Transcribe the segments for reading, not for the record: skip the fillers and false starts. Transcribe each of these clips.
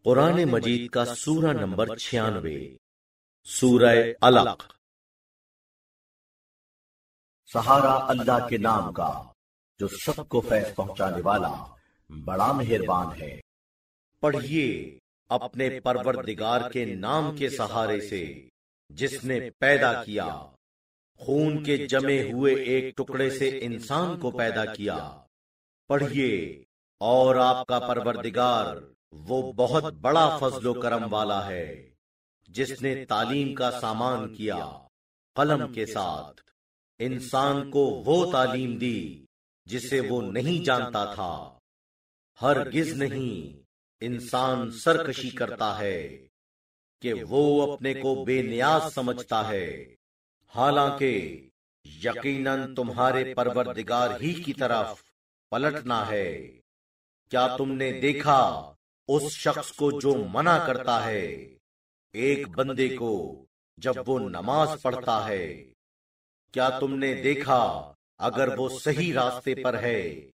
قرآن مجید کا سورہ نمبر 96، سورہ علق۔ سہارا اللہ کے نام کا جو سب کو فیض پہنچانے والا بڑا مہربان ہے۔ پڑھیے اپنے پروردگار کے نام کے سہارے سے جس نے پیدا کیا، خون کے جمے ہوئے ایک ٹکڑے سے انسان کو پیدا کیا۔ پڑھیے اور آپ کا پروردگار وہ بہت بڑا فضل و کرم والا ہے جس نے تعلیم کا سامان کیا قلم کے ساتھ، انسان کو وہ تعلیم دی جسے وہ نہیں جانتا تھا۔ ہرگز نہیں انسان سرکشی کرتا ہے کہ وہ اپنے کو بے نیاز سمجھتا ہے، حالانکہ یقیناً تمہارے پروردگار ہی کی طرف پلٹنا ہے۔ کیا تم نے دیکھا اس شخص کو جو منع کرتا ہے ایک بندے کو جب وہ نماز پڑھتا ہے؟ کیا تم نے دیکھا اگر وہ صحیح راستے پر ہے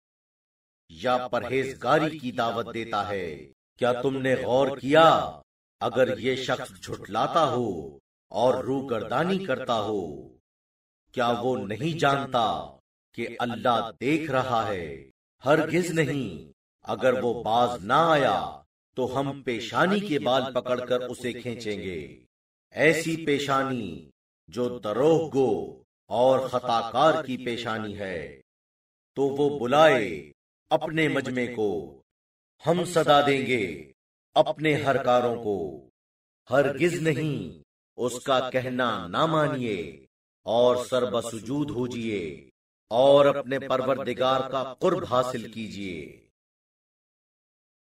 یا پرہیزگاری کی دعوت دیتا ہے؟ کیا تم نے غور کیا اگر یہ شخص جھٹلاتا ہو اور روگردانی کرتا ہو؟ کیا وہ نہیں جانتا کہ اللہ دیکھ رہا ہے؟ ہرگز نہیں، اگر وہ باز نہ آیا تو ہم پیشانی کے بال پکڑ کر اسے کھینچیں گے، ایسی پیشانی جو دروغ گو اور خطاکار کی پیشانی ہے۔ تو وہ بلائے اپنے مجمع کو، ہم صدا دیں گے اپنے ہر کاروں کو۔ ہرگز نہیں اس کا کہنا نہ مانیے اور سر بسجود ہوجیے اور اپنے پروردگار کا قرب حاصل کیجیے۔